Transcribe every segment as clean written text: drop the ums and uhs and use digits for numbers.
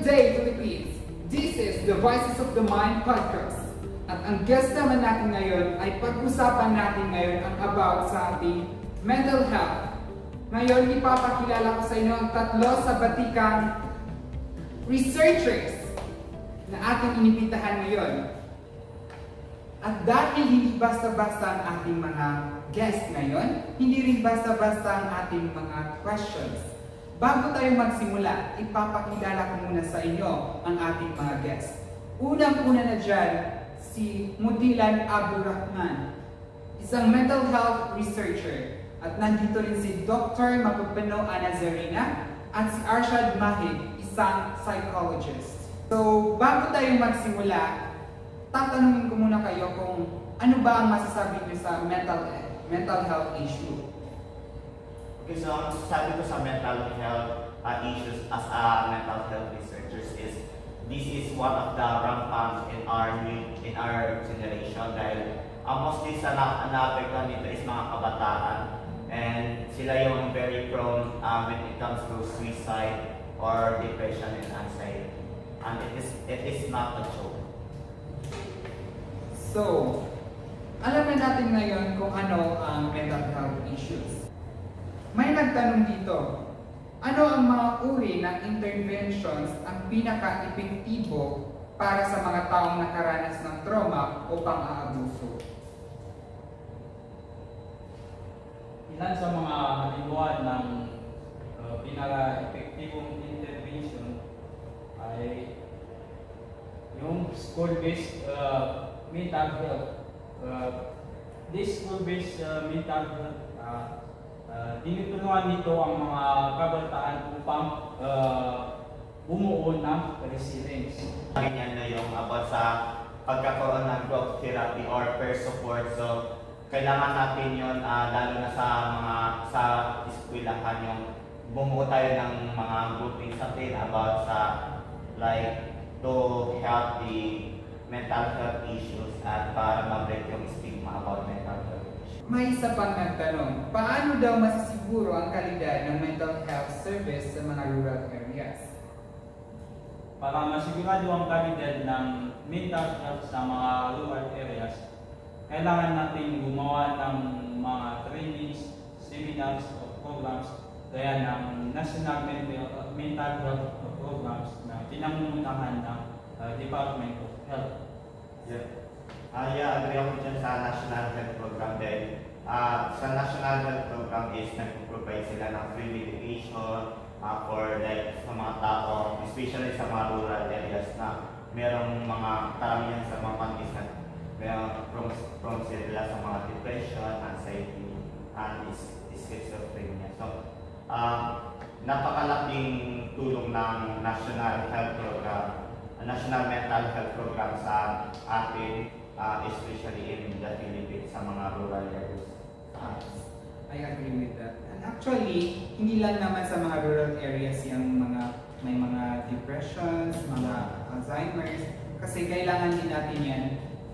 Good day, Philippines! This is the Voices of the Mind podcast. At ang guest naman natin ngayon ay pag-usapan natin ngayon ang about sa ating mental health. Ngayon, ipapakilala ko sa inyo ang tatlo sa batikang researchers na ating inibitahan ngayon. At dahil hindi basta-basta ang ating mga guest ngayon, hindi rin basta-basta ang ating mga questions. Bago tayo magsimula, ipapakilala ko muna sa inyo ang ating mga guests. Unang-una na dyan, si Mudilan Abdurrahman, isang mental health researcher. At nandito rin si Dr. Mapupano Anazarina at si Arshad Mahid, isang psychologist. So, bago tayo magsimula, tatanungin ko muna kayo kung ano ba ang masasabi niyo sa mental health issue. Okay, so ang sabi ko sa mental health issues as a mental health researchers is this is one of the rampant in our generation dahil mostly sa naapektuhan nito is mga kabataan and sila yung very prone when it comes to suicide or depression and anxiety, and it is not a joke. So, alam na natin ngayon kung ano ang mental health issues. May nagtanong dito, ano ang mga uri ng interventions ang pinaka-epektibo para sa mga taong nakaranas ng trauma o pang-aabuso? Ilan sa mga halimbawa ng pinaka-epektibong intervention ay yung school-based mental health. This school-based mental health tinutulungan nito ang mga kabataan upang bumuo ng resilience. Ganyan na yung about sa pagkakaroon ng group therapy or peer support. So, kailangan natin yun, lalo na sa eskwelahan, yung bumuo tayo ng mga grouping sa atin about sa like to help the mental health issues at para ma-break yung stigma about mental health. May isa pang nagtanong, paano daw masisiguro ang kalidad ng mental health service sa mga rural areas? Para masigurado ang kalidad ng mental health sa mga rural areas, kailangan natin gumawa ng mga trainings, seminars o programs gaya ng National Mental Health Programs na pinangungunahan ng Department of Health. Yeah. Agree ako dyan sa National Health Program dahil sa National Health Program is nag-provide sila ng free medication for like sa mga tao, especially sa mga rural areas na merong mga karamihan sa mga countries na prone sila sa mga depression, anxiety, and schizophrenia. So, napakalaking tulong ng National Health Program, National Mental Health Program sa atin, especially in the Philippines, sa mga rural areas. I agree with that. And actually, hindi lang naman sa mga rural areas yung may mga depressions, mga Alzheimer's, kasi kailangan din natin yan.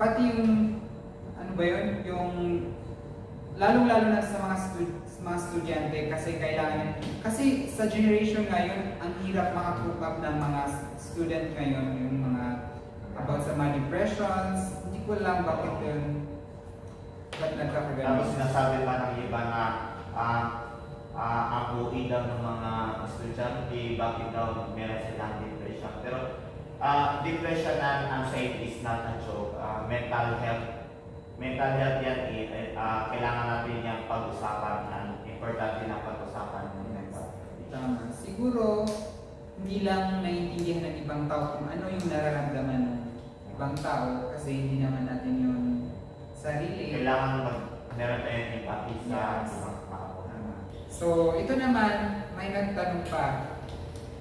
Pati yung, ano ba yun, yung lalong-lalo na sa mga estudyante kasi kailangan, kasi sa generation ngayon, ang hirap makakope up ng mga student ngayon, yung mga about sa mga depressions, hindi ko lang bakit yun, ba't nagkakagalit. Tapos sinasabi pa ng iba na ang UI daw ng mga estudyante, bakit daw meron silang depression. Pero depression and anxiety is not a joke. Mental health yan, kailangan natin yung pag-usapan and importante na pag-usapan ng mental health. Tama. Siguro, hindi lang naiintindihan ng ibang tao kung ano yung nararamdaman ng ibang tao kasi hindi naman natin yung sarili. Kailangan meron tayong empathy sa ibang tao. So, ito naman, may nagtanong pa.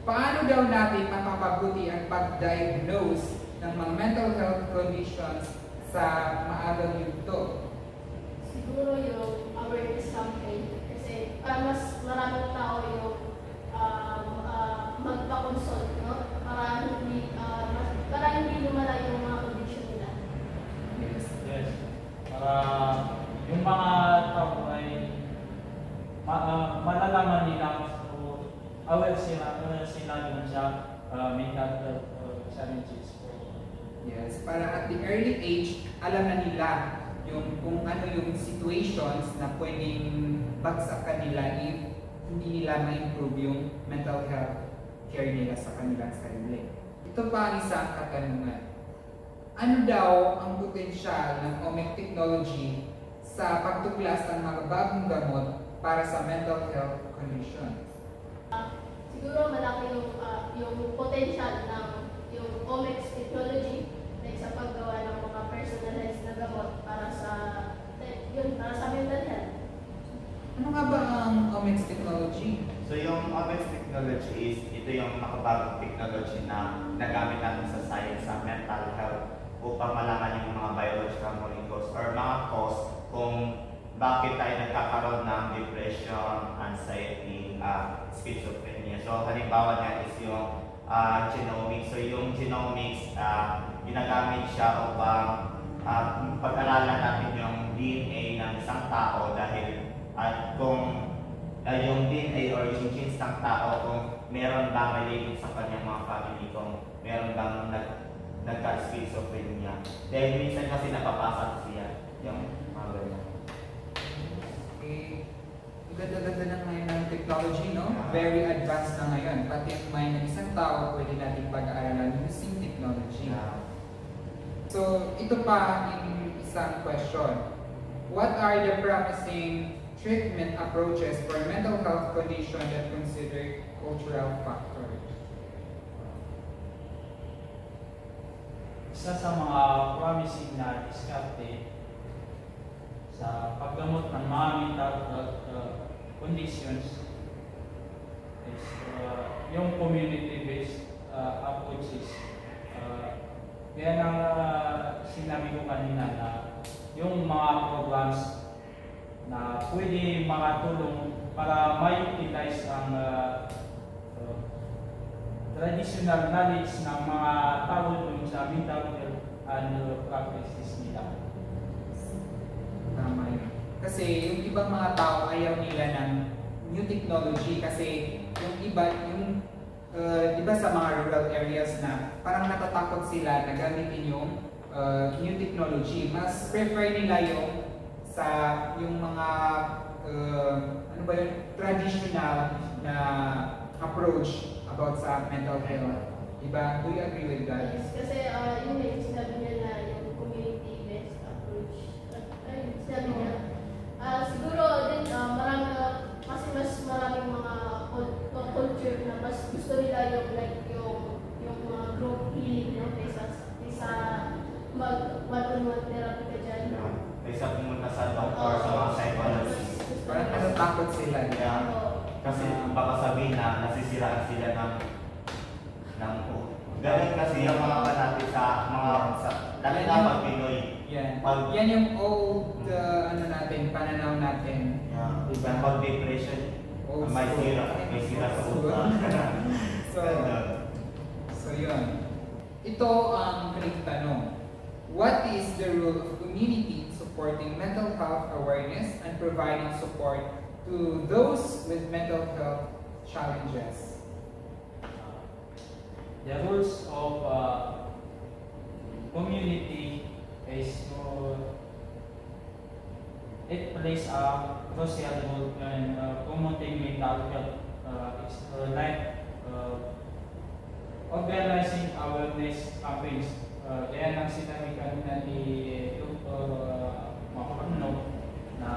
Paano daw natin mapapabuti ang pag-diagnose ng mga mental health conditions sa maagang yugto? Siguro yung awareness campaign kasi para mas maraming tao yung magpa-consult, no? Para hindi lumala yung mga condition nila. Yes. Yes. Para yung mga tao ay malalaman nila, aware sila dun sa mental health challenges. Yes, para at the early age, alam na nila yung kung ano yung situations na pwedeng bagsakan nila if hindi nila ma-improve yung mental health care nila sa kanilang sarili. Ito pa ang isang katanungan. Ano daw ang potensyal ng OMIC technology sa pagtuklas ng mga bagong gamot para sa mental health conditions? Siguro malaki yung potential ng yung OMIC technology like sa paggawa ng mga personalized na gamot para sa para sa mental health. Ano nga ba ang OMIC technology? So yung OMIC technology is, ito yung makabagong technology na nagamit natin sa science, sa mental health, upang malaman yung mga biological molecules or mga cause kung bakit tayo nagkakaroon ng depression, anxiety, schizophrenia. So halimbawa niya is yung genomics. So yung genomics, ginagamit siya upang pag-aralan natin yung DNA ng isang tao dahil kung yung DNA or yung genes ng tao, kung meron bang related sa kanyang mga family, kung meron bang nagka-schizophrenia. Dahil minsan kasi napapasa siya yung mga ganyan. Okay. Ganda-ganda na ngayon ng technology, no? Very advanced na ngayon. Pati ang mind ng isang tao, pwede natin pag-aaralan using technology. So, ito pa yung isang question. What are the promising treatment approaches for mental health condition that consider cultural factors? Isa sa mga promising na diskarte sa paggamot ng mga mental health conditions is yung community-based approaches. Kaya nang sinabi ko kanina na yung mga programs na pwede makatulong para ma-utilize ang traditional knowledge ng mga tao dun sa mental health and practices nila. Tama yun. Kasi yung ibang mga tao ayaw nila ng new technology kasi yung iba, diba sa mga rural areas na parang natatakot sila na gamitin yung new technology. Mas prefer nila yung mga ano ba yun, traditional na approach about sa mental health. Diba? Do you agree with that? Yes, kasi yung sinabi niya na yung community-based approach. Sinabi niya, siguro din kasi mas maraming mga culture na mas gusto nila yung mga group healing, no? Kaysa mag-one-on-one therapy ka dyan. Kaysa pumunta sa doctor, sa mga psychologist. Parang natatakot sila. Yeah. Kasi baka sabihin na nasisiraan sila ng ganun kasi yung mga natin sa dahil na pag Pinoy. Yan yung old pananaw natin. Yeah. Diba? Pag depression, may sira sa utak. So yun. Ito ang kanilang tanong. What is the role of community in supporting mental health awareness and providing support to those with mental health challenges? The rules of community is it plays a crucial role in promoting mental health. It's like organizing awareness campaigns. Kaya nang sinabi kanina ni Dr. Makapanunog na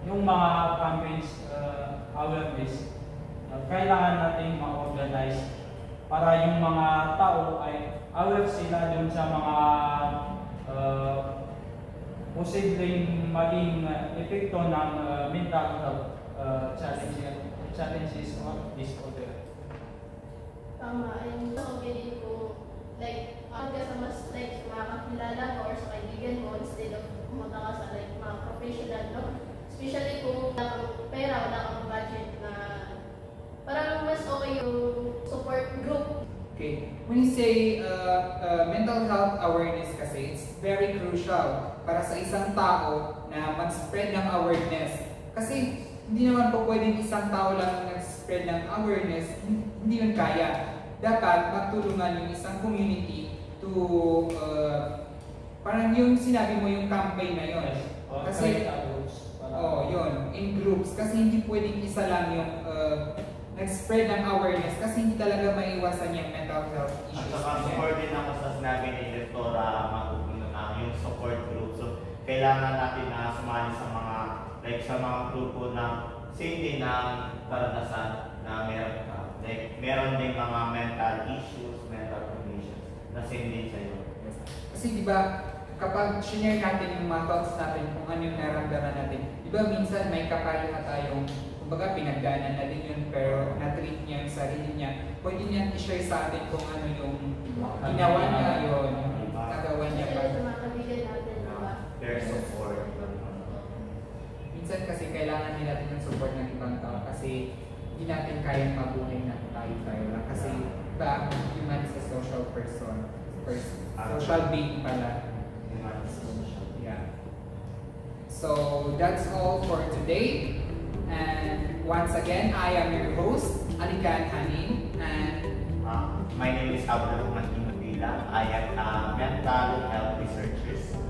yung mga campaigns awareness kailangan natin ma-organize para yung mga tao ay aware sila dun sa mga posibleng maging epekto ng mental health challenges or disorder. Tama, and sa opinion ko, like, ka sa mas like mga kakilala mo or sa kaibigan mo instead of pumunta ka sa like mga professional, no? Especially kung wala kang pera, wala kang budget na parang mas okay yung support group. Okay. When you say mental health awareness kasi, it's very crucial para sa isang tao na mag-spread ng awareness. Kasi hindi naman po pwedeng isang tao lang nag-spread ng awareness. hindi yun kaya. Dapat magtulungan yung isang community to parang yung sinabi mo yung campaign na yun. Kasi yun, in groups. Kasi hindi pwedeng isa lang yung nag-spread ng awareness kasi hindi talaga maiwasan yung mental health issues. At saka support din ako sa sinabi ni Directora yung support group. So, kailangan natin na sumali sa mga sa mga grupo na same din ng karanasan na meron ka. Like, meron din mga mental issues, mental conditions na same din sa'yo. Kasi di ba, kapag share natin yung mga thoughts natin kung ano yung naramdaman natin, di ba minsan may kapareha tayong, kumbaga pinagdaanan na din yun pero na-treat niya yung sarili niya, pwede niya i-share sa atin kung ano yung ginawa niya yun, nagawa niya pa. Their support. Minsan kasi kailangan nila din yung support ng ibang tao kasi hindi natin kayang mabuhay na tayo lang kasi ba human is a social person, social being pala. Yeah. So that's all for today. And once again, I am your host, Alikan Hanin, and my name is Abdul Rahman Inubila. I am a mental health researcher.